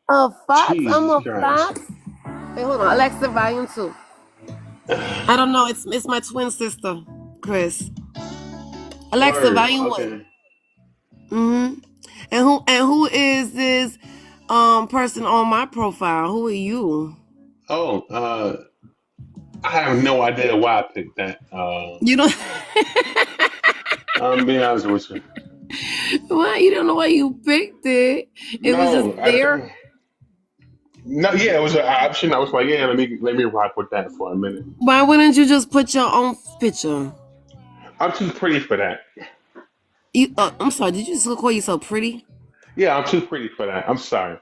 A fox? I'm Jesus a Christ. fox? Wait, hold on. Alexa, volume 2. I don't know. It's my twin sister, Chris. Alexa, Word. volume 1. Okay. Mm-hmm. And who is this person on my profile? Who are you? Oh, I have no idea why I picked that. You don't I'm being honest with you. why you don't know why you picked it. It was just No, there. no, yeah, it was an option. I was like, yeah, let me rock with that for a minute. Why wouldn't you just put your own picture? I'm too pretty for that. I'm sorry, did you just call yourself pretty? Yeah, I'm too pretty for that. I'm sorry.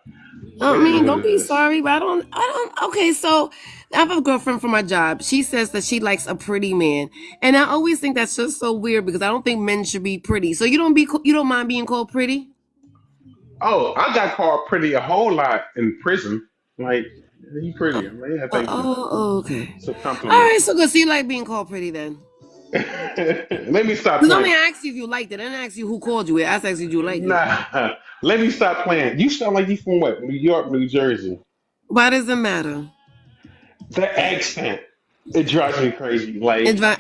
I It is mean, what don't it be is. sorry, but okay, so I have a girlfriend from my job. She says that she likes a pretty man. And I always think that's just so weird because I don't think men should be pretty. So you don't mind being called pretty? Oh, I got called pretty a whole lot in prison. Like, you pretty. I'm like, yeah, thank you. Okay. It's a All compliment. right, so good. So you like being called pretty then? Let me stop Because I only playing. asked you if you liked it. I didn't ask you who called you it. I asked you if you like it. Nah, let me stop playing. You sound like you from what? New York, New Jersey. Why does it matter? That accent, it drives me crazy. It, Like, dri-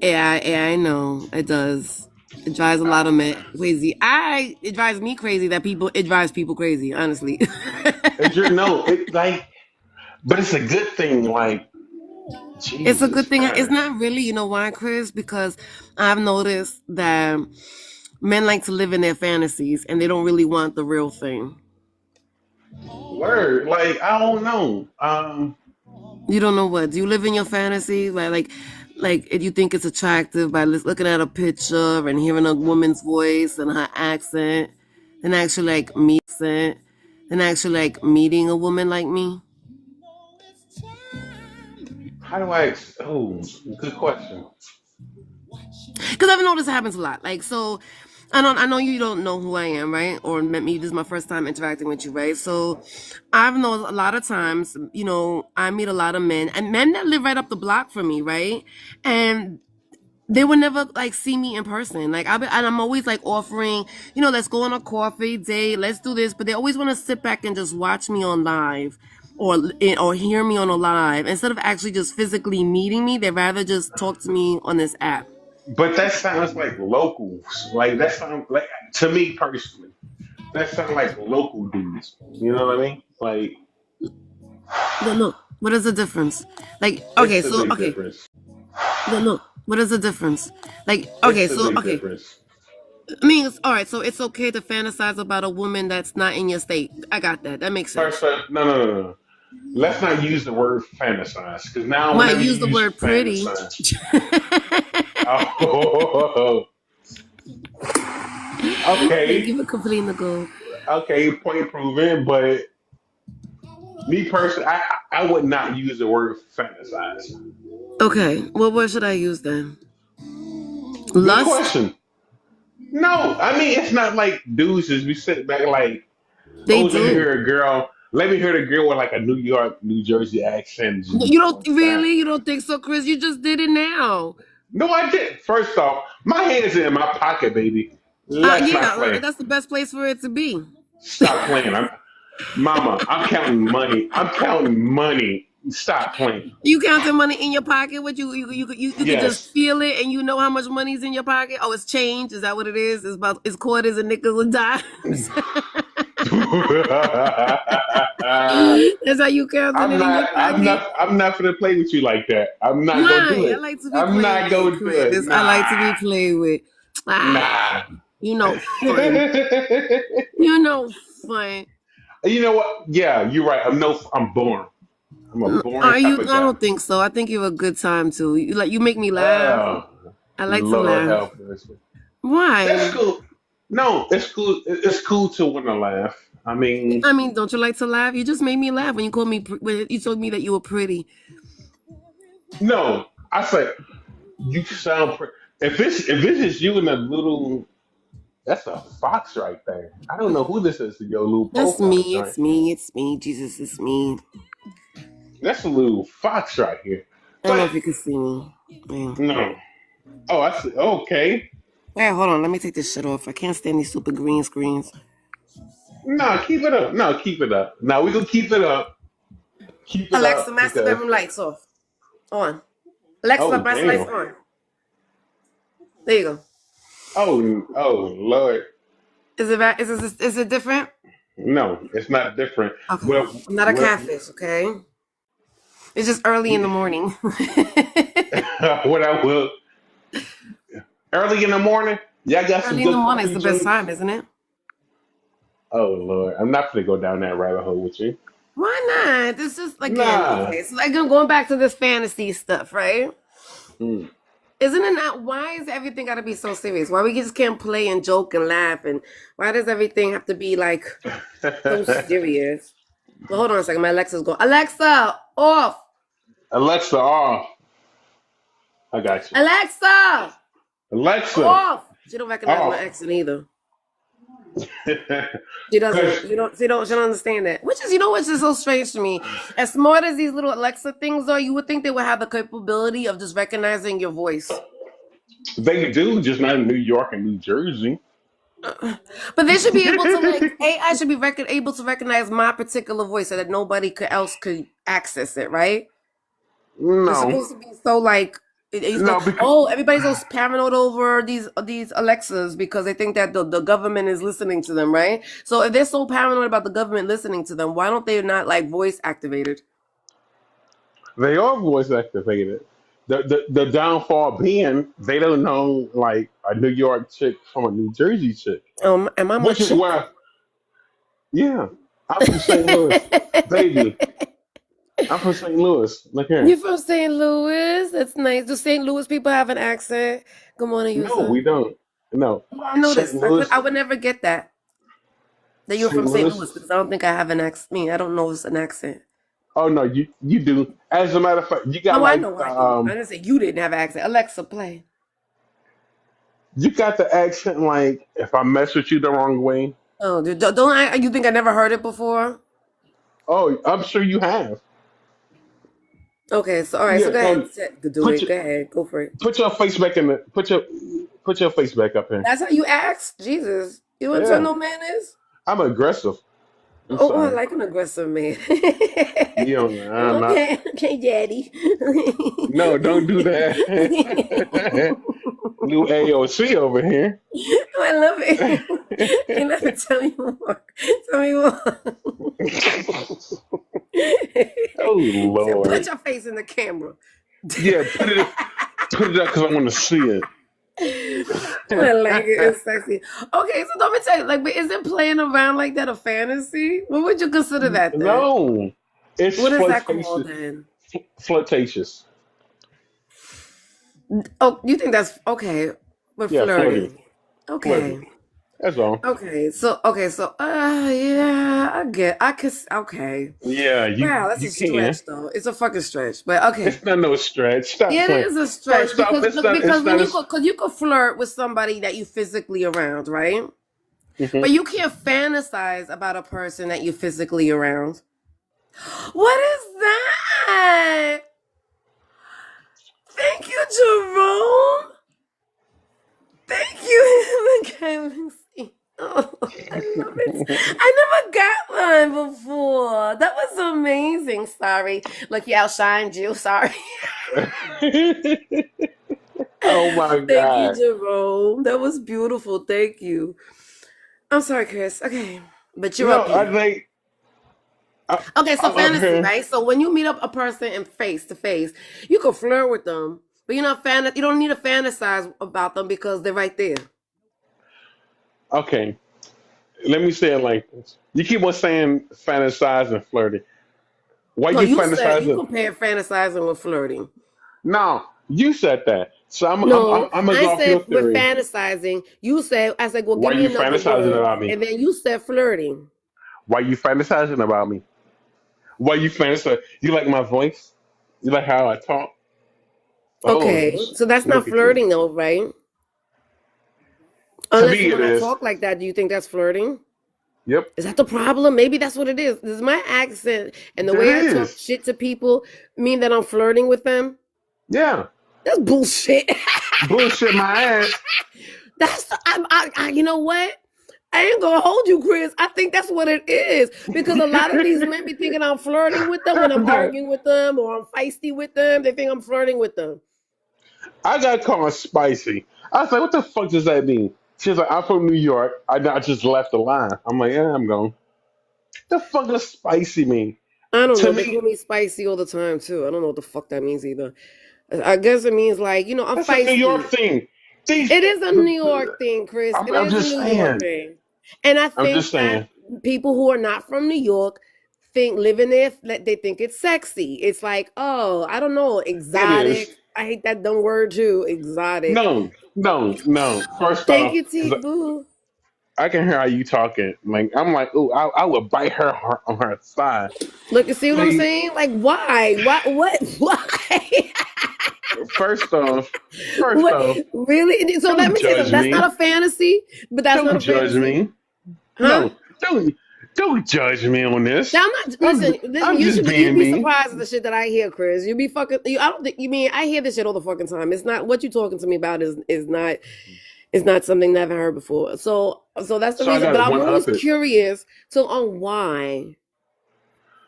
yeah, I know it does. It drives a lot of men crazy. It drives me crazy that it drives people crazy. Honestly, no, it like, but it's a good thing. Like, it's a Jesus good thing. It's Christ. not really, you know why, Chris? Because I've noticed that men like to live in their fantasies and they don't really want the real thing. Word, like I don't know. You don't know what? Do you live in your fantasy? Like if you think it's attractive by looking at a picture and hearing a woman's voice and her accent, and actually like meeting a woman like me. How do I? Oh, good question. Because I've noticed it happens a lot. Like so, I know you don't know who I am, right? Or met me. This is my first time interacting with you, right? So, I've known a lot of times. I meet a lot of men and men that live right up the block from me, right? And they would never like see me in person. And I'm always like offering, let's go on a coffee date, let's do this. But they always want to sit back and just watch me on live, or hear me on a live instead of actually just physically meeting me. They'd rather just talk to me on this app. But that sounds like locals. Like that sounds like to me personally. That sounds like local dudes. You know what I mean? Like No, no. What is the difference? Like, okay, it's a so big okay, difference. no, no. What is the difference? Like, okay, It's a so big okay. difference. I mean, all right. So it's okay to fantasize about a woman that's not in your state. I got that. That makes First, sense. no, no, no, no. Let's not use the word fantasize because now Might whenever you use the use word pretty. fantasize, oh, Thank okay, you for completing the goal. okay, point proven. But me personally, I would not use the word fantasize. Okay, well, what should I use then? Good Lust? question. No, I mean it's not like dudes just be sitting back like, They oh, let me do. hear a girl. Let me hear the girl with like a New York, New Jersey accent just be You don't going fat. really? You don't think so, Chris? You just did it now. No, I did. First off, my hands are in my pocket, baby. Let's not Yeah, play. that's the best place for it to be. Stop playing. Mama, I'm counting money. I'm counting money. Stop playing. You counting money in your pocket? What you could just Yes. feel it, and you know how much money's in your pocket. Oh, it's change. Is that what it is? It's quarters and nickels and dimes. That's how you counting I'm it in not. your I'm pocket. not. I'm not gonna play with you like that. I'm not gonna do Why? I it. like to be I'm played not with, gonna do it. Chris. I like to be Nah. played with. Ah, Nah. you know, fun. You know, fun. You know what? Yeah, you're right. I'm born. I'm a boring Are type you? of I guy. don't think so. I think you're a good time too. You make me laugh. Oh, I like to Lord laugh. help us. That's Why? cool. No, it's cool. It's cool to want to laugh. I mean, I mean, don't you like to laugh? You just made me laugh when you called me. When you told me that you were pretty. no. I say you sound. If this is you in a little, that's a fox right there. I don't know who this is. Your little That's profile me. joint. It's me. It's me. Jesus, it's me. That's a little fox right here. I don't know But if you can see me. Yeah. no. Oh, I see. Okay. Wait, hold on. Let me take this shit off. I can't stand these stupid green screens. No, keep it up. No, keep it up. No, we gonna keep it up. Keep it Alexa, up master because bedroom lights off. On. Alexa, oh master lights damn. on. There you go. Oh Lord. Is it bad? Is it different? No, it's not different. Okay. Well, I'm not a well, catfish, okay? It's just early in the morning. what I will early in the morning. Y'all got some Early in the good morning is coffee the best drinks. time, isn't it? Oh Lord, I'm not gonna go down that rabbit hole with you. Why not? It's just again, Nah. okay. So like I'm going back to this fantasy stuff, right? Mm. Isn't it not? Why is everything got to be so serious? Why we just can't play and joke and laugh? And why does everything have to be like so serious? Well, hold on a second. My Alexa's going. Alexa, off. Alexa off. I got you. Alexa, Alexa off. She don't recognize my off. accent either. She doesn't. Cause She don't understand that. Which is, which is so strange to me. As smart as these little Alexa things are, you would think they would have the capability of just recognizing your voice. they do, just not in New York and New Jersey. But they should be able to AI should be able to recognize my particular voice so that nobody else could access it, right? They're No, supposed to be so like no, because oh, everybody's so paranoid over these Alexas because they think that the government is listening to them, right? So if they're so paranoid about the government listening to them, why don't they not like voice activated? they are voice activated. The downfall being they don't know like a New York chick from a New Jersey chick, Am I which much is chick? where yeah, I'm from St. Louis, baby. I'm from St. Louis. Look You're here. from St. Louis? That's nice. Do St. Louis people have an accent? Good morning, No, user. we don't. No, Yeah, I St. noticed. Louis, I would never get that you're St. from St. Louis. Louis because I don't think I have an accent. I don't know if it's an accent. Oh no, you do. As a matter of fact, you got Oh, I like know I do. I didn't say you didn't have an accent. Alexa, play. you got the accent like if I mess with you the wrong way. Oh, don't I? You think I never heard it before? Oh, I'm sure you have. Okay, so all right, so Yeah, go ahead. Do put it. your Go ahead. Go for it. put your face back in the put your face back up here. That's how you ask? Jesus. You want to turn Yeah, no manners? I'm aggressive. I'm Oh, I sorry. like an aggressive man. You don't. I'm not. Okay, okay, daddy. No, don't do that. New AOC over here. I love it. Can I tell me more? Tell me more. Oh He said, put Lord. your face in the camera. Yeah, put it up because I want to see it. I like it. It's sexy. Okay, so let me tell you, like, but isn't playing around like that a fantasy? What would you consider that then? No, it's What is that called flirtatious. then? Flirtatious. Oh, you think that's okay? We're Yeah, flirting. flirting. Flirting. Okay. That's all. Yeah, I could okay. Yeah, Wow, that's you a can. stretch though. It's a fucking stretch. But okay. It's not no stretch. Stop Yeah, it playing. is a stretch First off, because it's when not a. you could flirt with somebody that you physically around, right? Mhm. But you can't fantasize about a person that you physically around. What is that? Thank you, Jerome. Thank you. Okay, let me see. Oh, I love it. I never got one before. That was amazing. Sorry. Look, he outshined you. Sorry. Oh my Thank you, god. Jerome. That was beautiful. Thank you. I'm sorry, Chris. Okay. But you're No, up I here. think Okay, so I'm up fantasy, here. right? So when you meet up a person in face to face, you can flirt with them, but you don't need to fantasize about them because they're right there. Okay, let me say it like this. You keep on saying fantasize and flirting. Why No, you you said you fantasizing? compared fantasizing with flirting. No, you said that. So No, I'm gonna I go off your said with theory. fantasizing. You said, I said, well, Why give me you another fantasizing word. about me? And then you said flirting. Why you fantasizing about me? Why you fantasize? You like my voice? You like how I talk? Oh, Okay, so that's not look at you. flirting though, right? To Unless me, it when I is. talk like that, do you think that's flirting? Yep, Is that the problem? Maybe that's what it is. Does my accent and the it way I talk is. shit to people mean that I'm flirting with them? Yeah, That's bullshit. bullshit my ass. You know what? I ain't gonna hold you, Chris. I think that's what it is. Because a lot of these men be thinking I'm flirting with them when I'm arguing with them or I'm feisty with them. They think I'm flirting with them. I got called spicy. I was like, what the fuck does that mean? She's like, I'm from New York. I just left the line. I'm like, yeah, I'm going. The fuck does spicy mean? I don't To know. They call me, me spicy all the time too. I don't know what the fuck that means either. I guess it means like, I'm that's a New York feisty. thing. These, It is a New York thing, Chris. It I'm is a just New York saying. thing. And I I'm just think that saying. people who are not from New York think living there, they think it's sexy. It's like, oh, I don't know, It is. exotic. I hate that dumb word too, exotic. No, no, no. First Thank off, you, T because Boo. I can hear how you talking. Like I'm like, oh, I would bite her on her thigh. Look, you see what I'm Like saying? Like, why? What? Why? first off, first What? off, Really? So let don't me say something. judge That's not me. a fantasy, but that's not Don't a judge fantasy. me. Huh? No, don't judge me on this. Now I'm not I'm listen. Listen, I'm you just should be. You'd being be me. surprised at the shit that I hear, Chris. You be fucking. I don't think you mean. I hear this shit all the fucking time. It's not what you talking to me about. Is not something that I've heard before. So that's the So I reason. got But to I'm one always up it curious. So on why?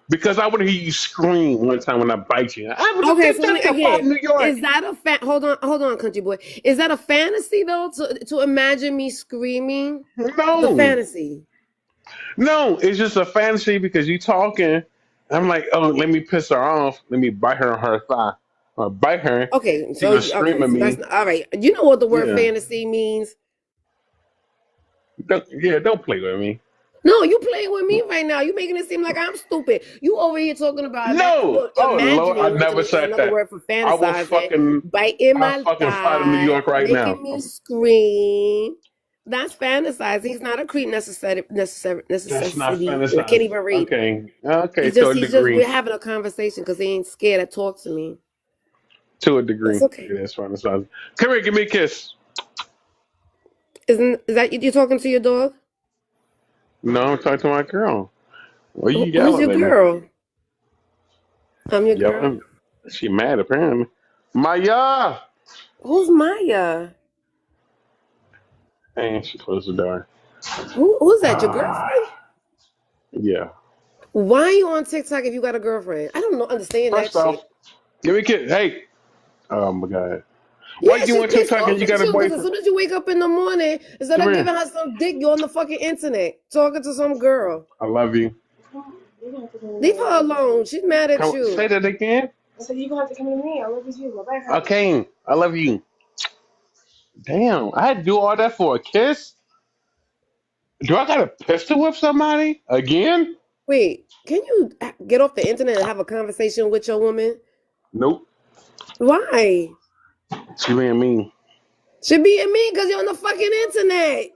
because I want to hear you scream one time when I bite you. I was Okay, so let me that's a part again. of New York. Is that a hold on, country boy. Is that a fantasy though? To imagine me screaming the No, fantasy. no, it's just a fantasy because you talking. I'm like, oh, let me piss her off. Let me bite her on her thigh, or bite her. Okay, She gonna scream okay, at so that's me. not, all right. You know what the word Yeah, fantasy means? don't play with me. No, you playing with me right now. You making it seem like I'm stupid. You over here talking about that. No, Well, oh Lord, I imagining, which never is said another that. word for I will fantasizing, fucking, biting I'll my fucking fly to New thigh, York right now. making me scream. That's fantasizing. He's not a creep That's not necessity. I can't fantasizing. even read. Okay, okay, He's to just, a he's just, degree, we're having a conversation because he ain't scared to talk to me. to a That's degree, okay. it is fantasizing. Come here, give me a kiss. Is that you talking to your dog? No, I'm talking to my girl. What you Who's yelling your at me? girl? I'm your girl. Yelling? She mad apparently. Maya! Who's Maya? And she closed the door. Who's that? Your girlfriend? Yeah. Why are you on TikTok if you got a girlfriend? I don't know, understand that First off, shit. give me a kiss. Hey. Oh my god. Why Yeah, you she on pissed TikTok and off you at got a you because as boyfriend? soon as you wake up in the morning, instead Come of giving here. her some dick, you're on the fucking internet talking to some girl. I love you. Leave her alone. She's mad at Come, say you. that again. I said, you're going to have to come to me. I love you too. Bye bye. Okay. I love you. Damn. I had to do all that for a kiss? Do I got a pistol with somebody? Again? Wait, can you get off the internet and have a conversation with your woman? Nope. Why? She being mean. Should be in me because you're on the fucking internet.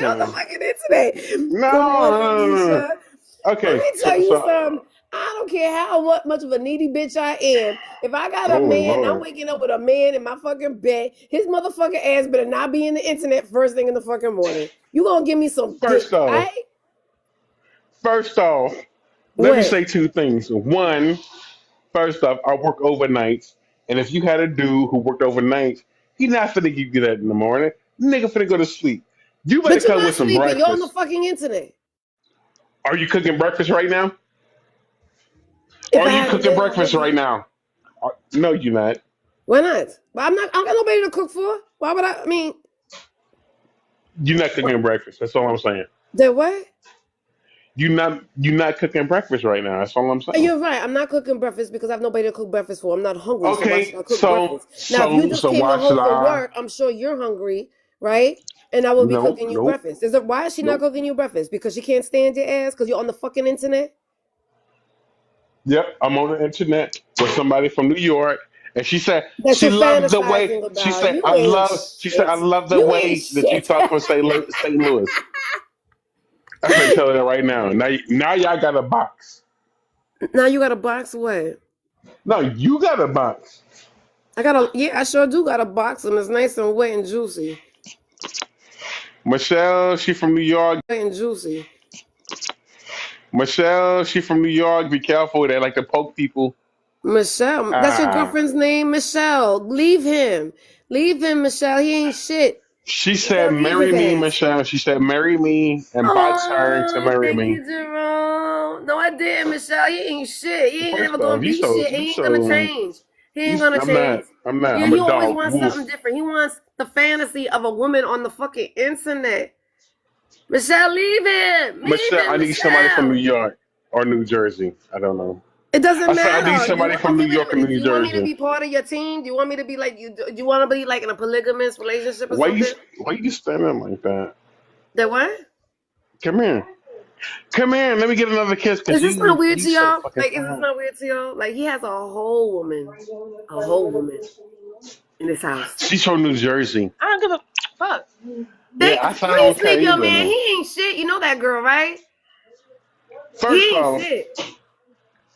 You're on the So, fucking internet. no, Come on, no, no, no. Felicia. Let Okay. me tell So, you so, something. I don't care much of a needy bitch I am. If I got a oh man, I'm Lord. waking up with a man in my fucking bed. His motherfucking ass better not be in the internet first thing in the fucking morning. You gonna give me some First dick, off, right? first off, let me What? say two things. One, first off, I work overnights, and if you had a dude who worked overnights, he not finna give you that in the morning. Nigga finna go to sleep. You better But you're come not with some sleeping. You're on the breakfast. fucking internet. Are you cooking breakfast right now? If Are I you had a cooking man, I breakfast would right be. now? No, you're not. Why not? But I'm not. I don't got nobody to cook for. Why would I? I mean, You're not what? cooking breakfast. That's all I'm saying. The what? You're not cooking breakfast right now. That's all I'm saying. You're right. I'm not cooking breakfast because I have nobody to cook breakfast for. I'm not hungry, so why should Okay, I cook so breakfast? Now, if you so just so came why should home from I? work, I'm sure you're hungry, right? And I will be Nope, cooking you nope, breakfast. Is it why is she not nope. cooking you breakfast? Because she can't stand your ass? Because you're on the fucking internet? Yep, I'm on the internet with somebody from New York, and she said That she you're loved the way. fantasizing She about. said You I ain't love. She said I shit. love the You ain't way that you shit. talk from St. Louis. I'm gonna tell her that right now. Now y'all got a box. Now you got a box what? No, you got a box. Yeah, I sure do got a box and it's nice and wet and juicy. Michelle, she from New York. Wet and juicy. Michelle, she from New York. Be careful. They like to poke people. Michelle, that's your Ah, girlfriend's name? Michelle. Leave him. Leave him, Michelle. He ain't shit. She Yo, said, leave "Marry his me, ass. Michelle." She said, "Marry me," and by turn to Oh, marry thank me. you, Jerome. No, I didn't, Michelle. He ain't shit. He ain't First never gonna off, be shit. He ain't gonna change. He ain't gonna I'm not. change. I'm not. Yeah, I'm he a always dog. wants something Wolf. different. He wants the fantasy of a woman on the fucking internet. Michelle, leave him. Leave Michelle, I him, need somebody from New Michelle. York or New Jersey. I don't know. It doesn't I said I need matter. somebody from New Okay, wait a York or minute. Do New you want me to Jersey. be part of your team? Do you want me to be like you? Do you want to be like in a polygamous relationship or Why you? something? Why you standing like that? That what? Come here. Come here. Let me get another kiss because Is this not weird you to so y'all? fucking Like, is this fine. not weird to y'all? Like, he has a whole woman in this house. She's from New Jersey. I don't give a fuck. Yeah, I thought I Please don't care sleep, your either. man. Man. He ain't shit. You know that girl, right? First He ain't off, shit.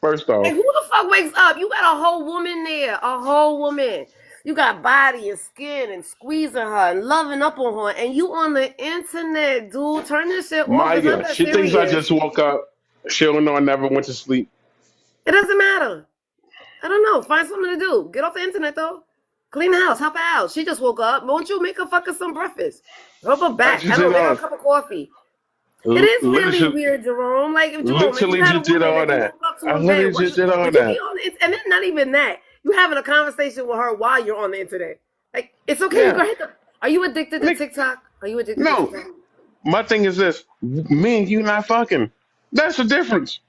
first Like, off, who the fuck wakes up? You got a whole woman there, a whole woman. You got body and skin and squeezing her and loving up on her, and you on the internet, dude. Turn this shit off. It's not Maya, that she thinks I serious. just woke up. She don't know I never went to sleep. It doesn't matter. I don't know. Find something to do. Get off the internet though. Clean the house. Help her out. She just woke up. Won't you make her fucking some breakfast? Rub her I back. I just don't know. did Make her a all. cup of coffee. It is really Literally, weird, Jerome. Like, Jerome, if you literally had a just did woman all that you that. woke up to I in bed, literally just did all would you be that. on the internet? And then not even that. You having a conversation with her while you're on the internet. Like, it's okay. You Yeah. go hit the. Are you addicted to Nick, TikTok? Are you addicted to no. TikTok? My thing is this: me and you not fucking. That's the difference.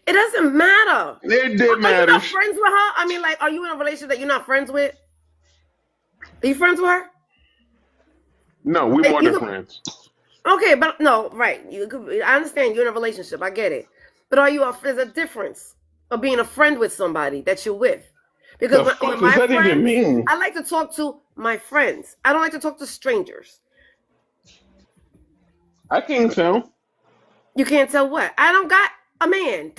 It doesn't matter. It did Are you not matters. friends with her? I mean, like, are you in a relationship that you're not friends with? Are you friends with her? No, we Like, more than friends. okay, but no, right. I understand you're in a relationship. I get it. But there's a difference of being a friend with somebody that you're with. Because The fuck when does my that even friends, mean? I like to talk to my friends. I don't like to talk to strangers. I can't tell. You can't tell what. I don't got a man.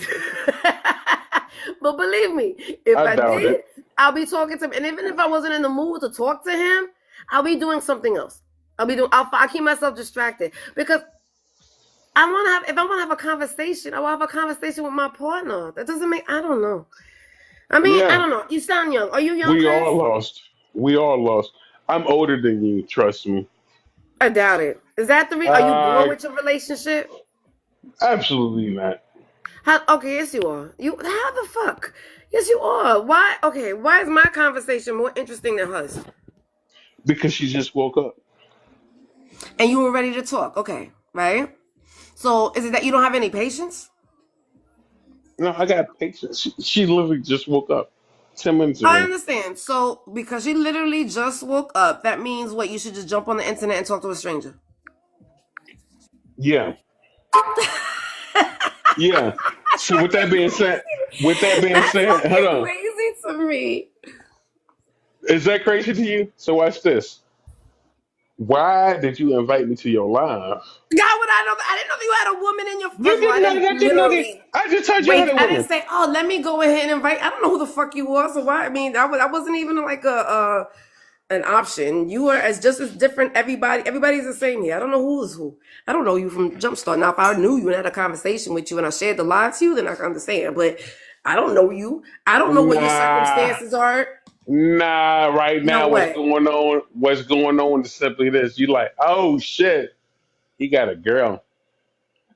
But believe me, if I I doubt did, it. I'll be talking to him. And even if I wasn't in the mood to talk to him, I'll be doing something else. I'll keep myself distracted because if I want to have a conversation, I will have a conversation with my partner. That doesn't make, I don't know. I mean, I Yeah, don't know. You sound young. Are you young, we Chris? all lost. We all lost. I'm older than you. Trust me. I doubt it. Is that the reason? Are you bored Uh, with your relationship? absolutely not. Okay, yes you are. How the fuck? Yes you are. Why? Okay, why is my conversation more interesting than hers? Because she just woke up. And you were ready to talk. Okay, right? So is it that you don't have any patience? No, I got patience. She literally just woke up 10 minutes I ago. understand. So because she literally just woke up, that means what? You should just jump on the internet and talk to a stranger. Yeah, yeah. So with that being That's said, hold fucking on. crazy to me. Is that crazy to you? So watch this. Why did you invite me to your live? God, would I know? I didn't know you had a woman in your. You First of all, I didn't know didn't that. Didn't know that. literally I just told you I had wait. a I didn't woman. say, "Oh, let me go ahead and invite." I don't know who the fuck you are. So why? I mean, I wasn't even like an option. You are just as different. Everybody's the same here. I don't know who's who. I don't know you from Jumpstart. Now, if I knew you and had a conversation with you and I shared the live to you, then I can understand. But I don't know you. I don't know what your Nah, circumstances are. nah. Right No now, what's way. going on? What's going on is simply this. You like, oh shit, he got a girl.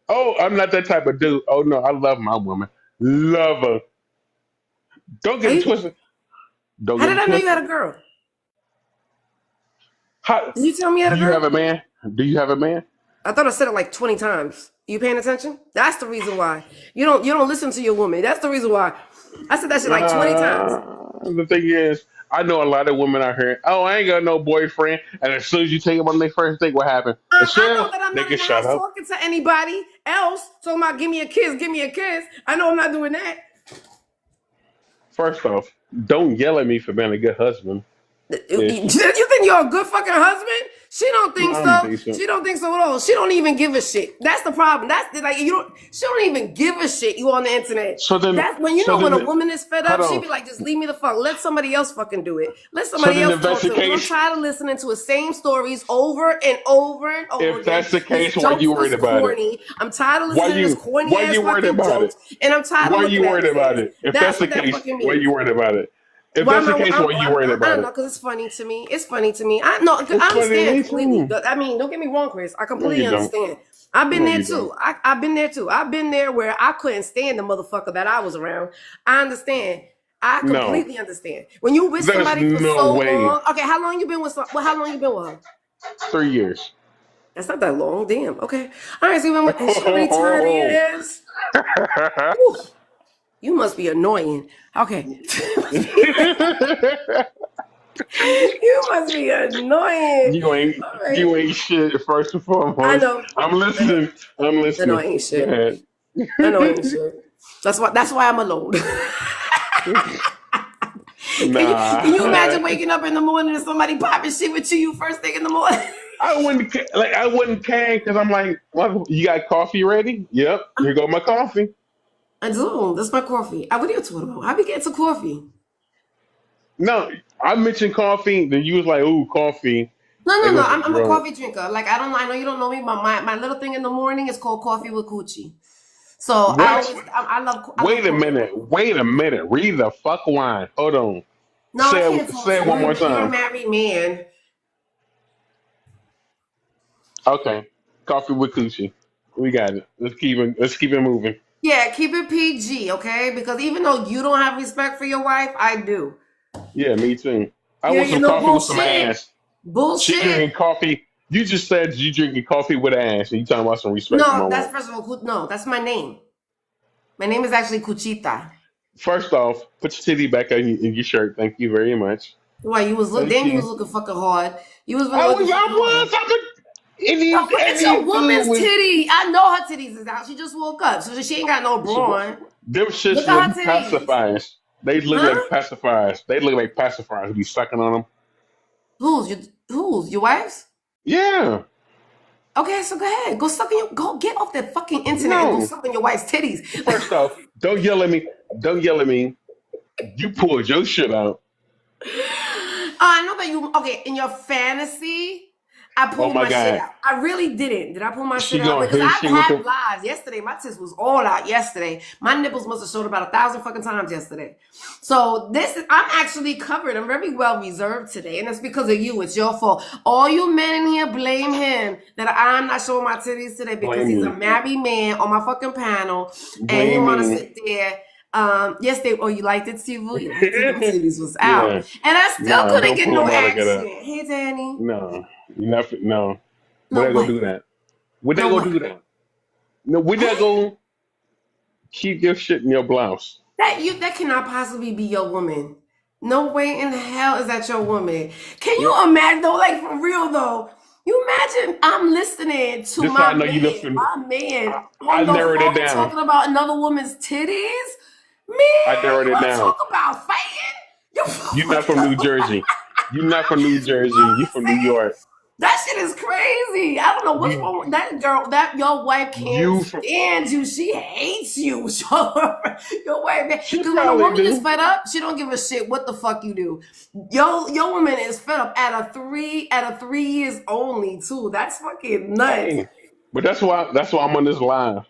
Oh, I'm not that type of dude. Oh no, I love my woman. Love her. Don't Are get it you? twisted. Don't How get did it I know you twisted. had a girl? How, Did you tell me you had do a you have girl? a man? Do you have a man? I thought I said it like 20 times. You paying attention? That's the reason why. You don't listen to your woman. That's the reason why. I said that shit like 20 times. The thing is, I know a lot of women out here. Oh, I ain't got no boyfriend. And as soon as you take them on their first date, what happened? I know Michelle, that I'm they not in can the shut house up. talking to anybody else. Talking about give me a kiss, give me a kiss. I know I'm not doing that. First off, don't yell at me for being a good husband, You bitch. think you're a good fucking husband? She don't think I'm so. decent. She don't think so at all. She don't even give a shit. That's the problem. That's like you don't. She don't even give a shit. You on the internet. So then, That's when so when a then, woman is fed hold up, she on. be like, just leave me the fuck. Let somebody else fucking do it. Let So somebody then, else if that's talk the to him. 'Cause I'm case, tired of listening to the same stories over and over and over if again. that's the His case, why jokes you was worried about it? corny. I'm tired of listening to his corny Why ass you worried fucking about it? jokes, and I'm tired of Why you looking at worried his about ass. it? If that's That's the what that case, fucking why means. you worried about it? If Why that's am the case, why are you worried I about don't it? know, because it's funny to me. It's funny to me. I know, It's I funny to understand me completely. too. I mean, don't get me wrong, Chris. I No, completely you don't. understand. I've been No, there you too. don't. I've been there too. I've been there where I couldn't stand the motherfucker that I was around. I understand. I No, completely understand. When you with there's somebody for no so way. long, okay, how long you been with well, how long you been with her? 3 years. That's not that long. Damn. Okay. All right, so and she already tired of your ass. Whew, you must be annoying. Okay. You must be annoying. you ain't All right. you ain't shit. First and I foremost, know. I'm I know. listening. I'm I know listening. I ain't Go shit. ahead. I know I ain't shit. That's why I'm alone. Can you Nah, imagine waking up in the morning and somebody popping shit with you first thing in the morning? I wouldn't care because I'm like, well, you got coffee ready? Yep, here go my coffee. I do. That's my coffee. What are you talking about? How we get to coffee? No, I mentioned coffee, then you was like, ooh, coffee. No, It no, no. was a I'm a drunk. coffee drinker. Like I don't know. I know you don't know me, but my little thing in the morning is called coffee with coochie. So What? I love Wait a coffee. minute. Wait a minute. Read the fuck line. Hold on. No, I can't talk Say to it you. one more You're a time. married man. Okay. Coffee with coochie. We got it. Let's keep it moving. Yeah, keep it PG, okay? Because even though you don't have respect for your wife, I do. Yeah, me too. I want You some know coffee with some bullshit. ass. She Bullshit. drinking coffee. You just said you drinking coffee with ass, and you talking about some respect for my No, that's wife. first of all, no, that's my name. My name is actually Cuchita. First off, put your titty back in your shirt. Thank you very much. Why you was look? Thank Damn, you was you. looking fucking hard. You was really looking fucking hard. I was. Yo, look at your Any dude woman's with titty. I know her titties is out. She just woke up, so she ain't got no brawn. them shits Look at look her titties. pacifiers. They look Huh? like pacifiers. They look like pacifiers. Who be sucking on them. Who's your wife's? Yeah. Okay, so go ahead. Go get off that fucking internet and go No. suck on your wife's titties. First off, don't yell at me. Don't yell at me. You pulled your shit out. Oh, I know that you okay, in your fantasy, I Oh pulled my my shit god. out. I really didn't. Did I pull my shit She out? going Because here. I've She had looking. lives. Yesterday, my tits was all out yesterday. My nipples must have showed about 1,000 fucking times yesterday. So I'm actually covered. I'm very well reserved today. And it's because of you. It's your fault. All you men in here blame him that I'm not showing my titties today because Blame he's a me. married man on my fucking panel and he Blame wanna me. sit there. You liked it, Steve? You liked it? Them titties was out. Yeah. And I still Nah, couldn't don't get pull no them out like action. that. Hey, Danny. No. You not. No. Would No, I go what? do that? Would I No, go what? do that? No. Would I Huh? go keep your shit in your blouse? That cannot possibly be your woman. No way in hell is that your woman. Can Yep. you imagine though, like for real though? You imagine I'm listening to This how I know you listen. my man I on the narrowed it phone down. talking about another woman's titties? Man, I narrowed you it wanna down. talk about fighting? You You're not from New Jersey. You're not from New Jersey. You from New York. that shit is crazy. I don't know what's You wrong with that girl. That your wife can't you from stand you. She hates you. Your wife, she because when a probably woman is do. fed up, she don't give a shit what the fuck you do. Your woman is fed up at a 3 years only too. That's fucking nuts. Hey. But that's why I'm on this live.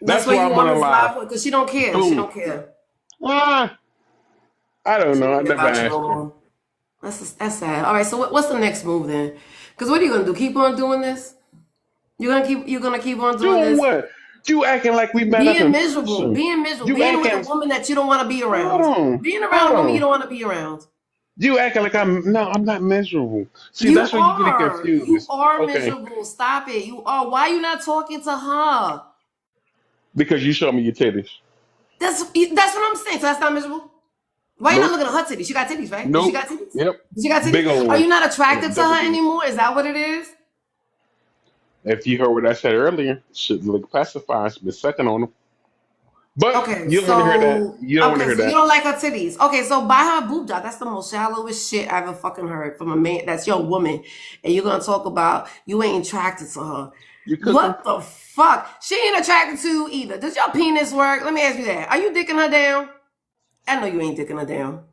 That's That's why why you I'm on on a this live. live because she don't care. She Boom. don't care. Ah, I don't She know. don't I care never about you no asked her. more. That's sad. All right. So what's the next move then? Because what are you gonna do? Keep on doing this? You're gonna keep on doing Doing this? what? You acting like we met up Being in miserable, person. being miserable, You being with a acting woman that you don't want to be hold around, on. being Hold around a woman you on. don't want to be around. You acting like I'm not miserable. See, You that's where you get it are, you confused. are Okay. miserable. Stop it. You are. Why are you not talking to her? Because you showed me your titties. That's what I'm saying. So that's not miserable. Why are you not Nope. looking at her titties? She got titties, right? Does she Nope. got titties? Yep. Does she got titties? Big old Are one. you not Yeah, attracted to double her titties. anymore? Is that what it is? If you heard what I said earlier, should look pacifiers, been sucking on them. But Okay, you don't want to hear that. so You don't want to okay, hear so you that. don't like her titties. Okay, so buy her a boob job. That's the most shallowest shit I ever fucking heard from a man. That's your woman, and you're gonna talk about you ain't attracted to her. You cooking? What the fuck? She ain't attracted to you either. Does your penis work? Let me ask you that. Are you dicking her down? I know you ain't dicking her down.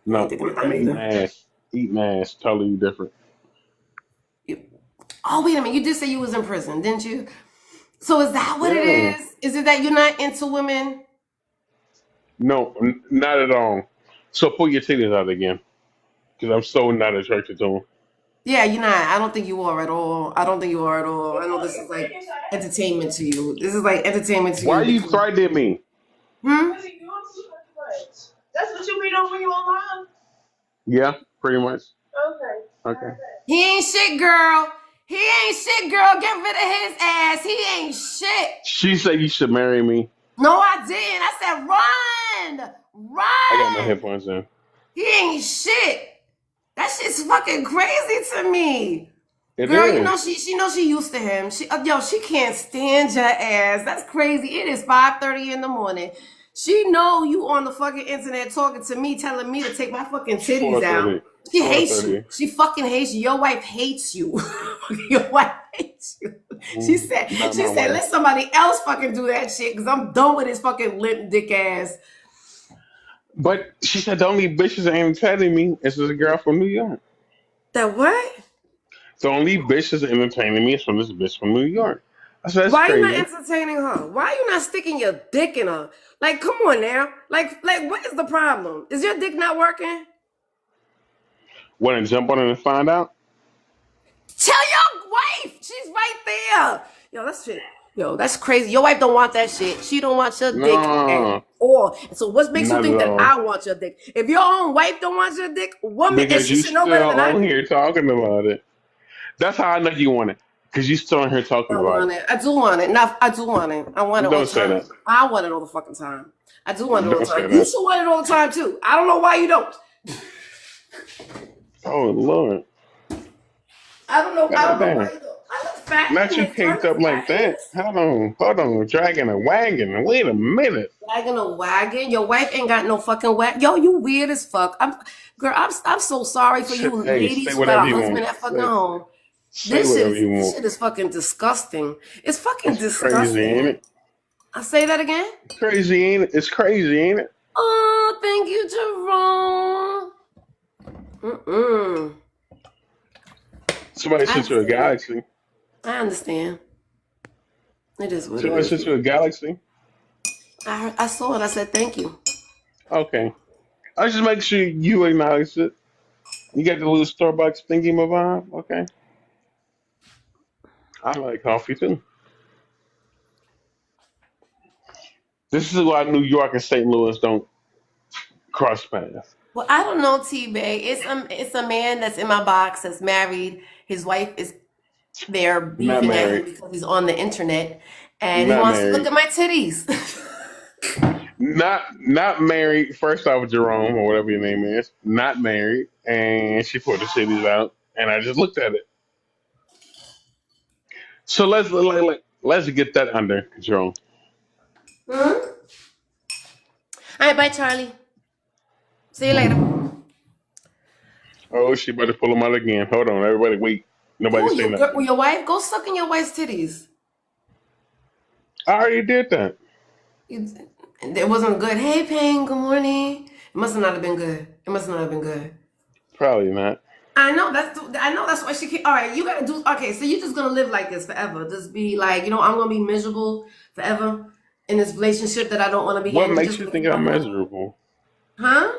You ain't No, dicking her I'm down eating either. ass. Eating ass. Totally different. You, oh wait a minute. You did say you was in prison, didn't you? So is that what it Yeah. is? Is it that you're not into women? No, not at all. So pull your titties out again, because I'm so not attracted to them. Yeah, you're not. I don't think you are at all. I don't think you are at all. I know this is like entertainment to you. This is like entertainment to Why you are you because threatening me? hmm? That's what you be doing when you online? Yeah, pretty much. Okay. Okay. He ain't shit, girl. He ain't shit, girl. Get rid of his ass. He ain't shit. She said you should marry me. No, I didn't. I said run. I got my Run. headphones in. He ain't shit. That shit's fucking crazy to me. It Girl, you is. know she knows she used to him. She can't stand your ass. That's crazy. It is 5:30 in the morning. She know you on the fucking internet talking to me, telling me to take my fucking titties out. 4:30. She hates you. 4:30. She fucking hates you. Your wife hates you. Your wife hates you. She said, Not my wife. let somebody else fucking do that shit because I'm done with his fucking limp dick ass. But she said the only bitches that ain't entertaining me is this girl from New York. That what? The only bitches entertaining me is from this bitch from New York. I said, that's Why you not crazy. entertaining her? Why you not sticking your dick in her? Like, come on now. Like, what is the problem? Is your dick not working? Want to jump on it and find out? Tell your wife. She's right there. Yo, that's shit. Yo, that's crazy. Your wife don't want that shit. She don't want your dick at No, all. So what makes you not think at that all. I want your dick? If your own wife don't want your dick, woman, and Because she you should know still better than I on do. here talking about it. That's how I know you want it. Because you still on here talking I about want it. I do want it. No, I do want it. I want it. it all Don't the say time. that. I want it all the fucking time. I do want it all the Don't say time. You that. should want it all the time too. I don't know why you don't. Oh, Lord. I don't know. I God don't know why damn. you don't. I look fat Not in you this dress. caked up like that. Hold on. Dragging a wagon. Wait a minute. Wagging a wagon. Your wife ain't got no fucking wagon. Yo, you weird as fuck. I'm so sorry for you Hey, say ladies who got whatever a you husband want. at fucking home. Say whatever you This want. shit is fucking disgusting. It's fucking It's crazy, ain't disgusting. it? I say that again. Crazy, ain't it? It's crazy, ain't it? Oh, thank you, Jerome. Mm-mm. Somebody I sent you a understand. galaxy. I understand. It is what it Somebody is. sent you a galaxy. I saw it. I said thank you. Okay. I just make sure you acknowledge it. You got the little Starbucks thingy vibe. Okay. I like coffee too. This is why New York and St. Louis don't cross paths. Well, I don't know, T-Bay. It's a man that's in my box that's married. His wife is there Not beefing at him married. because he's on the internet and he Not wants to look married. at my titties. Not married. First off, Jerome or whatever your name is. Not married, and she put the cities out, and I just looked at it. So let's get that under control. Hmm? All right, bye, Charlie. See you later. Oh, she about to pull them out again. Hold on, everybody, wait. Nobody Who say nothing. your wife? Go suck in your wife's titties. I already did that. It wasn't good. Hey, Payne. Good morning. It must not have been good. It must not have been good. Probably not. I know that's why she can't. All right, you gotta do. Okay, so you're just gonna live like this forever. Just be like, I'm gonna be miserable forever in this relationship that I don't want to be What in. You're makes just you gonna think keep I'm on doing it, miserable? huh?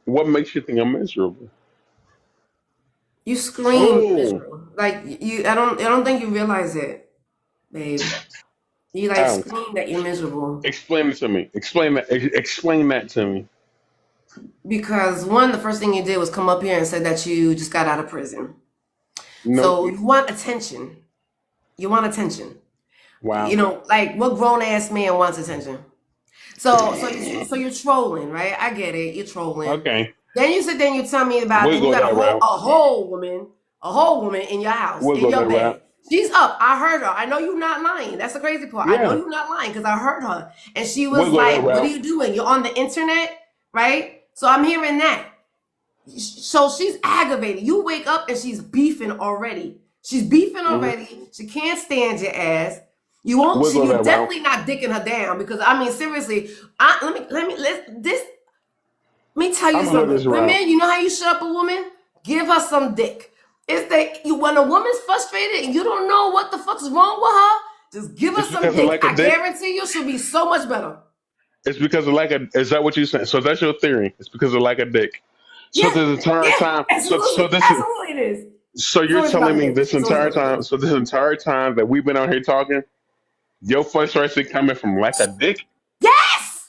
What makes you think I'm miserable? You scream Oh, miserable. Like you. I don't think you realize it, babe. You like ow. scream that you're miserable Explain it to me. Explain that. Explain that to me. because one, the first thing you did was come up here and said that you just got out of prison. Nope. So you want attention. You want attention. Wow. Like what grown ass man wants attention? So you're trolling, right? I get it. You're trolling. Okay. Then you sit there and you tell me about We'll then you go got that route. a whole woman in your house, We'll in go your that bed. route. She's up. I heard her. I know you're not lying. That's the crazy part. I know Yeah. you're not lying because I heard her. And she was We'll go that like, what are route. you doing? You're on the internet, right? So I'm hearing that. So she's aggravated. You wake up and she's beefing already. She's beefing Hmm. already. She can't stand your ass. You won't. We'll go You're that route. definitely not dicking her down because seriously. Let me tell you I'm gonna go something. this route. Women, you know how you shut up a woman? Give her some dick. It's that when a woman's frustrated and you don't know what the fuck's wrong with her, just give her Just some because I dick. like a I dick. guarantee you she'll be so much better. It's because of lack of. Is that what you're saying? So that's your theory. It's because of lack of dick. So Yeah, this entire yeah, time. So absolutely, this is. absolutely, it is. So It's you're always about telling the me dick. this It's always entire about the time. dick. So this entire time that we've been out here talking, your frustration coming from lack of dick. Yes,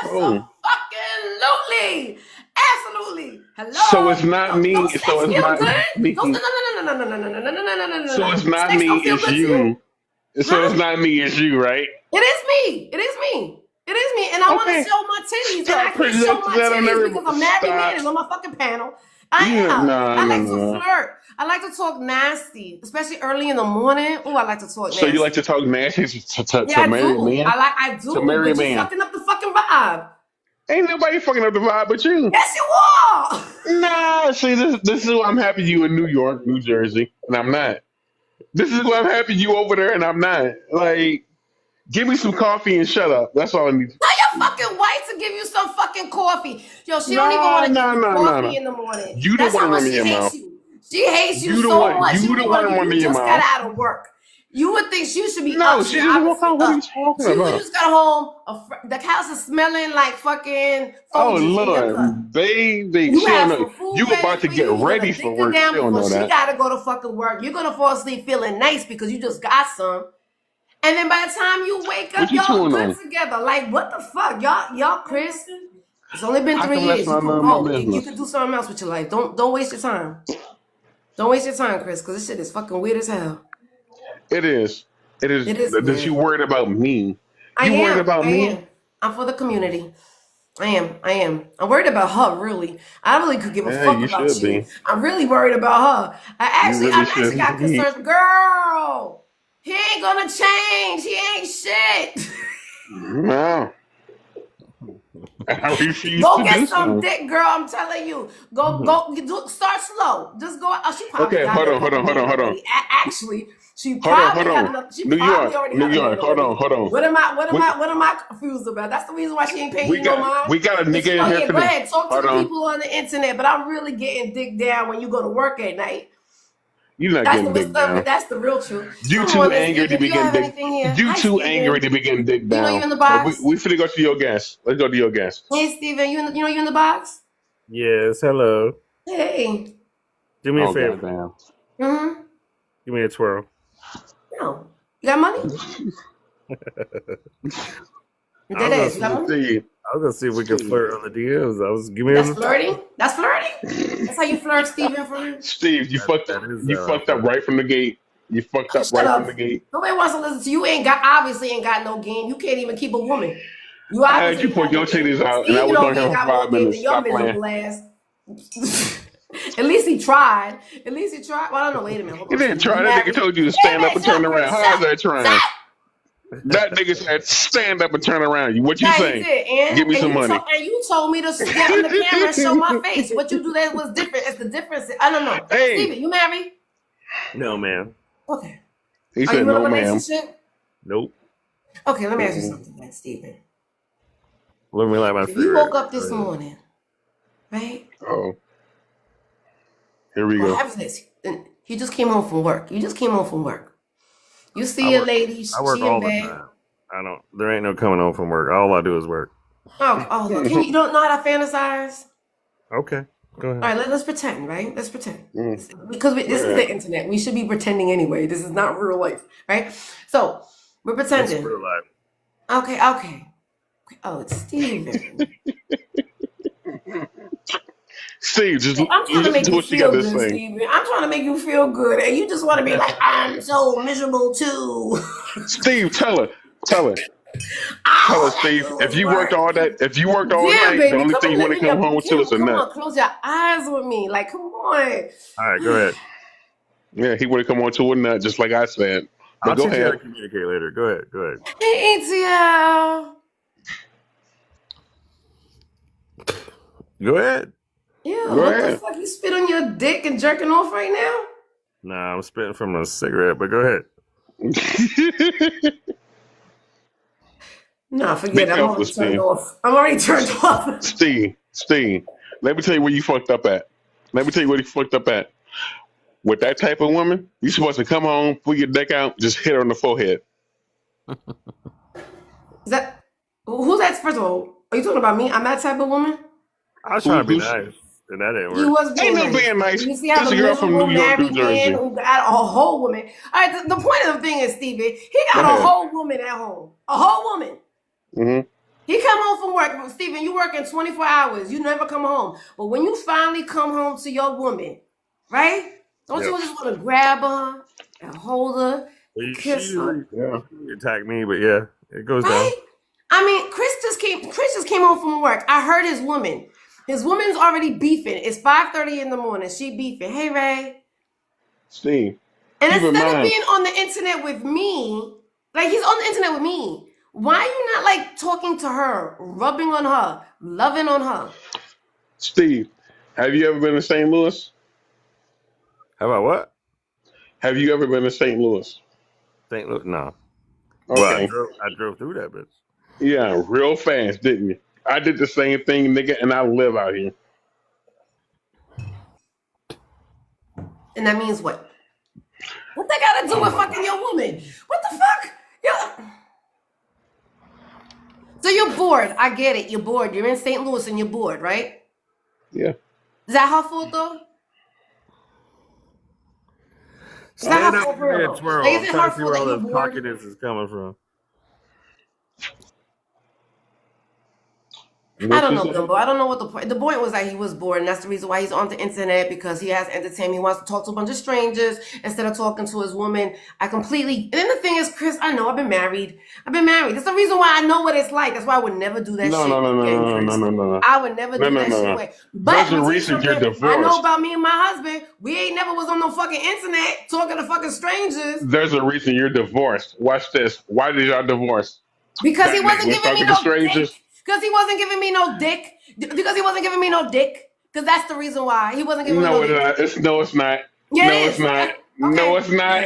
Oh, absolutely, absolutely. so Hello, it's not don't me. So sex it's feel not good? Don't me. no no no no no no no no no no no no no no So no. it's not Sex me. don't feel It's good to you, you. So it's huh? not me. It's you, right? It is me. It is me. It is me. And I want to Okay. show my titties. And I Stop can't show projecting my that on titties because everybody. a married man Stop. is on my fucking panel. I You am. no I no like to no. flirt. I like to talk nasty, especially early in the morning. Oh, I like to talk So you like to nasty. talk nasty Yeah, to I married do. men? I To do. married But you man. fucking up the fucking vibe. Ain't nobody fucking up the vibe but you. Yes, you are. Nah, see this is why I'm happy you in New York, New Jersey, and I'm not. This is why I'm happy you over there and I'm not. Like, give me some coffee and shut up. That's all I need. Tell your fucking wife to give you some fucking coffee. Yo, she don't even No, want to give no, you no, no, coffee no. in the morning. You the That's one how much running she your hates mouth. you. She hates you You the so one. much. She You don't the even want one to give running you your just got mouth. out of work. You would think she should be No, up. she She just woke obviously up. What are you up. talking You about? just got home. The house is smelling like fucking Oh Folgers in your cut. Lord, baby, You she don't have know. some food You ready about to for get you. You're ready gonna for dick her work. She down don't before know she that. gotta go to fucking work. You're gonna fall asleep feeling nice because you just got some. And then by the time you wake What up, you y'all chewing good on? together. Like what the fuck, y'all, Chris? It's only been How three come that's years. You not can none of my grow. You can business? do something else with your life. Don't waste your time. Don't waste your time, Chris, because this shit is fucking weird as hell. It is. It is. It is That you weird. worried about me? I You worried am. about I me? am. I'm for the community. I am. I am. I'm worried about her, really. I really could give a Yeah, fuck you about should you. be. I'm really worried about her. You really I'm should actually got be. concerns. Girl, he ain't gonna change. He ain't shit. No, I refuse Go to get do some so. dick, girl. I'm telling you. Start slow. Just go. Oh, she probably Okay, got hold a on, hold couple on, hold men on, hold on, already. Actually, hold on, hold on. she New probably York, already New had a man York. Hold on, already. hold on. We What am I confused about? That's the reason why she ain't paying we you no got mind. we got a Cause nigga in here yeah, go today. ahead, talk to Hold the on. people on the internet. But I'm really getting dick down when you go to work at night. You're not That's getting dick down. that's the real truth. You Good too morning, angry to Stephen. Do be you getting have dick. anything here? You Hi, too angry Stephen. to be getting dick You know you down. in the But box. we finna go to your guest. Let's go to your guest. Hey, Stephen. You in the box. Yes, hello. Hey. Do me a Oh favor. goddamn. Mm-hmm. Give me a twirl. No. You got money? I Dead was gonna ass. You see. got money? Steve, I was gonna see if we could Steve, flirt on the DMs. Give me That's a. flirting? That's flirting? That's how you flirt, Stephen, for real? Steve, That is you fucked up flirt. right from the gate. You fucked Oh, up shut right from the up. gate. Nobody wants to listen to you. Obviously ain't got no game. You can't even keep a woman. You I had obviously you ain't point got your no game. titties out, and I Stephen was over on here here ain't for got more five game minutes. than your Stop playing. miserable ass. At least he tried. At least he tried. Well, I don't know. Wait a minute. Hold You on, didn't Stephen. You try. That nigga married? told you to Wait a stand up minute. and Shut turn up, around. Chris. How's Shut. that trying? Shut. That nigga said stand up and turn around. What you Yeah, he say? did, Give me and some money. you told me to get on the camera and show my face. What you do that was different. It's the difference. I don't know. Hey, Steven, you married? No, man. Okay. he Are said you in a no, ma'am. relationship? Nope. Okay, let me ask you Mm-mm. something then, Steven. Let me light my If you cigarette. woke up Go this ahead. morning, right? Oh, here we What go. happens is you just came home from work. You just came home from work. You I see a work. lady, I work she in all the bed. time. I don't. There ain't no coming home from work. All I do is work. Oh, look, you don't know how to fantasize? Okay. Go All ahead. right, let's pretend, right? Let's pretend. Mm, Because all this is right. the internet. We should be pretending anyway. This is not real life, right? So we're It's pretending. real life. Okay. Oh, it's Steven. Steve, just I'm trying to listen make to you what she got feel to good, say. Steven. I'm trying to make you feel good. And you just want to be like, I'm so miserable too. Steve, tell her, tell her, All I Steve. do is work. If you worked all Yeah, night, the baby. only Come thing and you want live to in come home to is a come nut. on, close your eyes with me. Like, come on. All right. Go ahead. Yeah, he would have come on to a nut, just like I said. But I'll go teach you how ahead. to communicate later. Go ahead. Go ahead. Hey, ATL. Go ahead. Yeah, Go what the ahead. fuck? You spit on your dick and jerking off right now? Nah, I'm spitting from a cigarette, but go ahead. Nah, Be forget it. I'm careful, already turned Steve. off. I'm already turned off. Steve. Let me tell you where you fucked up at. Let me tell you where you fucked up at. With that type of woman, you supposed to come home, pull your dick out, just hit her on the forehead. Is that Who's that? First of all, are you talking about me? I'm that type of woman. I was trying to be Who's nice, and that didn't He work. was ain't being no nice. being nice. You see how This the a girl from miserable New York, New married man Jersey. who got a whole woman. All right, the point of the thing is, Stevie, he Go got a ahead. whole woman at home. A whole woman. Mm-hmm. He come home from work. Stephen, you working 24 hours. You never come home. But when you finally come home to your woman, right? Don't Yep. you just want to grab her and hold her and She kiss her? usually Yeah. attack me, but yeah, it goes down. Right? I mean, Chris just came home from work. I heard his woman. His woman's already beefing. It's 5:30 in the morning. She beefing. Hey, Ray. Steve, And keep in instead of mind, being on the internet with me, like he's on the internet with me, why are you not like talking to her, rubbing on her, loving on her? Steve, have you ever been to St. Louis? How about what? Have you ever been to St. Louis? St. Louis? No. Well, Okay. I drove through that bitch. Yeah, real fast, didn't you? I did the same thing, nigga, and I live out here. And that means what? What they got to do with fucking your woman? What the fuck? So you're bored. I get it. You're bored. You're in St. Louis and you're bored, right? Yeah. Is that her fault though? Is that Stand her up, fault give for me a real? twirl. Like, I'm is it trying her to see fault where that all you're this bored? cockiness is coming from. I What don't you know, say? Gumbo. I don't know what the point. The point was that he was bored, and that's the reason why he's on the internet because he has entertainment. He wants to talk to a bunch of strangers instead of talking to his woman. I completely. And then the thing is, Chris, I know I've been married. That's the reason why I know what it's like. That's why I would never do that No, shit no, no, no, again, no, no, Chris. no, no, no, I would never no, do no, that no, shit no. away. But There's let a me tell you reason you're something. I know divorced. about me and my husband. We ain't never was on no fucking internet talking to fucking strangers There's a reason you're divorced. Watch this. Why did y'all divorce? because he That nigga wasn't was giving me talking to no dick. strangers. Because he wasn't giving me no dick. Because he wasn't giving me no dick. Because that's the reason why he wasn't giving me No, no it's dick. not. It's not. Yeah, No, it it's is. not. Okay. No, Okay. it's not.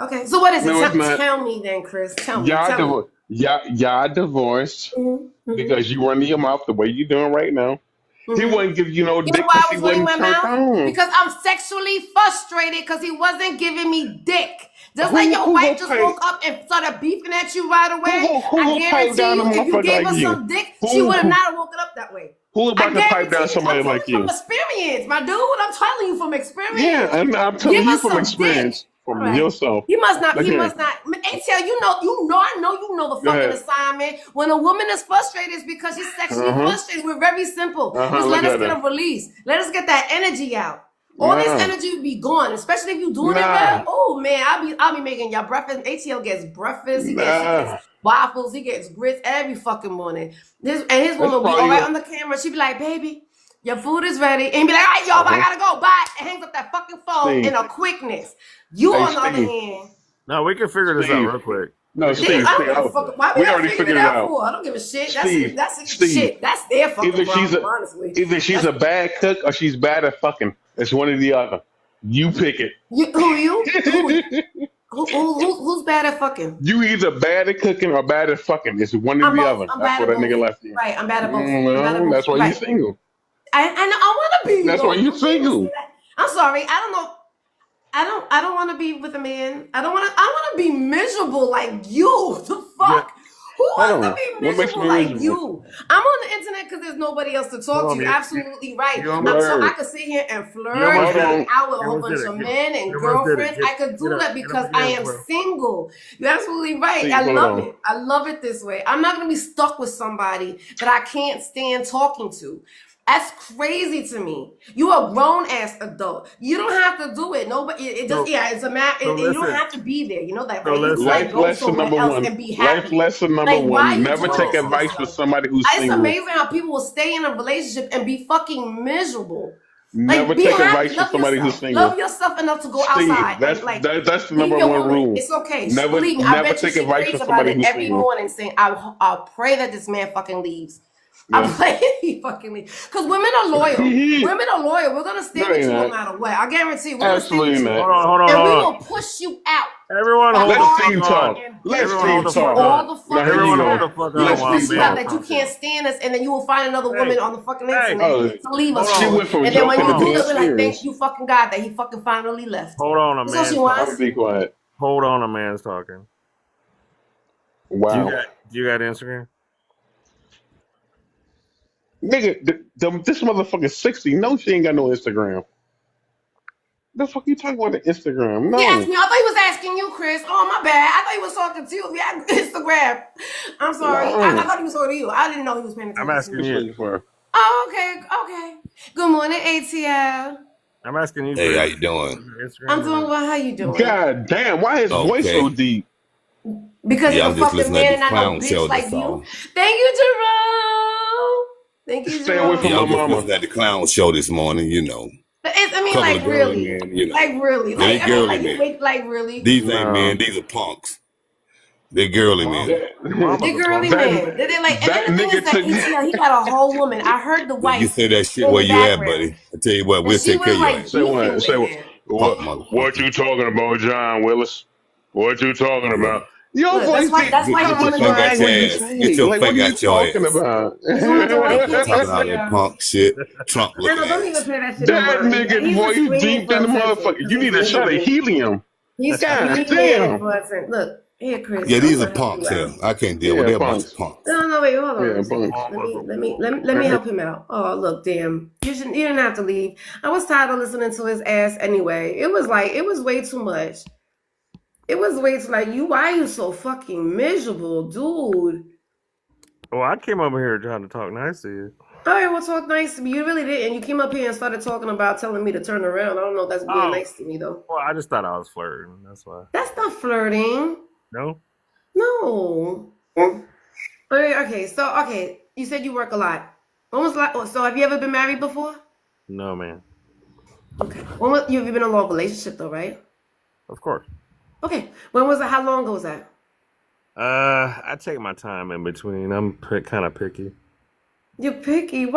Okay. So what is it? No, it's not. Tell me then, Chris. Tell me. Y'all Tell me. divorced. Y'all divorced Mm-hmm. because you running your mouth the way you doing right now. He Mm-hmm. wouldn't give you no You know dick why because I he was running wasn't my turned mouth? on. Because I'm sexually frustrated because he wasn't giving me dick. Just like your Who wife gonna just pipe? woke up and started beefing at you right away. Who I gonna pipe guarantee down a you, if you motherfucker gave like her you? some dick, she Who would have who not woken up that way. who I about to pipe guarantee down you. I'm somebody telling like you from you? experience, my dude. I'm telling you from Yeah, experience. and I'm Give telling you us from some dick. experience, All from right. yourself. He must not. Look He here. must not. ATL, I know you know the Go fucking ahead. assignment. When a woman is frustrated, it's because she's Uh sexually huh. frustrated. We're very simple. Uh huh. Just let Look us at get her. a release. Let us get that energy out. All this Nah, energy would be gone, especially if you're doing it well. nah, Oh man, I'll be making y'all breakfast. ATL gets breakfast. He gets nah. waffles. He gets grits every fucking morning. His That's woman will be all probably right on the camera. She'd be like, "Baby, your food is ready," and he'd be like, "All right, y'all, uh but I huh. gotta go. Bye." And hangs up that fucking phone in Steve. a quickness. You, Hey, on the other Steve. hand. No, we can figure this out Steve. real quick. No, We can I Steve. figure don't Steve. give a this Oh, fuck. out. Why we we gotta already figure it figured it out out. for? I don't give a shit. Steve. That's Steve. shit. That's their Either fucking she's problem, a honestly. either she's That's a bad cook or she's bad at fucking. It's one or the other. You pick it. you. Who you? Who's bad at fucking? You either bad at cooking or bad at fucking. It's one or I'm the both. other. I'm That's bad what at that both. nigga left you. Right. I'm bad at both. I'm bad at Well, both. that's why you Right. single. I want to be That's why though. you You can't even say single. that. I'm sorry. I don't know. I don't want to be with a man. I don't want to. I want to be miserable like you. The Yeah. fuck. Who Hold wants to on. be What makes miserable me like miserable? you? I'm on the internet because there's nobody else to talk Hold to. on, You're absolutely right. you almost, I Word. could sit here and you flirt almost Hold did and it. hang on. out with a You whole almost did bunch it. of men You and almost did it. girlfriends. I could Get do up. that Get up because I again, am bro. single. You're absolutely right. Steve, I hold love on. it. I love it this way. I'm not gonna be stuck with somebody that I can't stand talking to. That's crazy to me. You a grown ass adult. You don't have to do it. Nobody. It just So, it's a matter. so You don't listen. have to be there. You know that, So right? You can listen. like Life go lesson somewhere number else one. and be Life happy. lesson number Like, why are one. you Never doing take this to advice from yourself? somebody who's It's single. amazing how people will stay in a relationship and be fucking miserable. Never Like, be take happy, advice from love somebody who's yourself, love single. yourself enough to go Steve, outside and that's like that's the leave number your one woman. rule. It's okay. Never Believe me, I never bet you take she advice prays from about somebody it who's every single. morning, saying, "I'll pray that this man fucking leaves." I Yeah. pray he fucking leaves because women are loyal. Women are loyal. We're gonna stay No, with you're you no not. matter what. I guarantee you, we're gonna stay with Absolutely you, not. and we Hold on. will push you out Everyone hold the Let hard fuck Steve on. talk. and Let push Everyone you hold Steve the to fuck talk. on. all the Now here fucking you Everyone hold go. the ground. fuck We Let on will while push Steve you out talk. that you man can't talking. stand us, and then you will find another Hey, woman on the fucking hey, internet Oh, to leave hold us she on. for. went from And then when joking Hold to you do on. being that, we're like, thank serious. you, fucking God, that he fucking finally left. Hold on, a That's all she man's I'm talking. wants. gonna be quiet. Hold on, a man's talking. Wow. Do you got Instagram? Nigga, this motherfucker's 60. No, she ain't got no Instagram. The fuck you talking about the Instagram? He asked No. me. I thought he was asking you, Chris. Oh, my bad. I thought he was talking to you. If you had Instagram. I'm sorry. I No. thought he was talking to you. I didn't know he was paying I'm attention to asking me. What's you. looking for? Oh, okay. Okay. Good morning, ATL. I'm asking you, Hey, Chris. how you doing? I'm Instagram. doing well. How you doing? God damn, why his voice Okay. so deep? Because Yeah, of a I'm just fucking listening to man this and not no clown bitch show. like That's you. all. Thank you, Jerome. Thank you, Stay away from Yeah, my I'm Jerome. just mama. listening to the clown show this morning. I mean, Couple like of girly really, men. like really, Yeah, like they I mean, girly like you men. wait, like really. These ain't men. No, These are punks. They're girly mom, men. your That The mama's a girly punk. that man. They like, and then that the thing is nigga that took ATL, he got a whole woman. I heard the You wife say that shit in where the you at, background, buddy. I tell you what, and we'll she take care was of your like ass. say beefing what with say what him. Punk what motherfucker. you talking about, John Willis? What you talking Yeah. about? Your Look, voice deep. that's why Get he How your wanted much your fake out your Viagra you ass. Get take? your Like what fake are you out your talking ass. about? he wanted your Up wife there to talking all that ATL. punk shit. Trump No, looking no, don't even ass. pay that shit no That mind. nigga He's just voice screaming deep for in the attention motherfucker. because You he's need a shot of miserable. helium. He's God screaming damn. for attention. Look, here, Chris, Yeah, I'm these are gonna help punks you here. out. I can't deal with. Yeah, They're a bunch of punks. punks. No, wait, hold on Yeah, a second. punks. Let me help him out. Oh, look, damn, you didn't have to leave. I was tired of listening to his ass anyway. It was way too much. It was way too like you. Why are you so fucking miserable, dude? Well, I came over here trying to talk nice to you. All right, well, talk nice to me. You really didn't. You came up here and started talking about telling me to turn around. I don't know if that's being Oh, nice to me though. well, I just thought I was flirting. That's why. That's not flirting. No, No. Okay, so you said you work a lot. When was so have you ever been married before? no, man. Okay. Have you been in a long relationship though, right? Of course. Okay. When was it? How long ago was that? I take my time in between. I'm kind of picky. You're picky.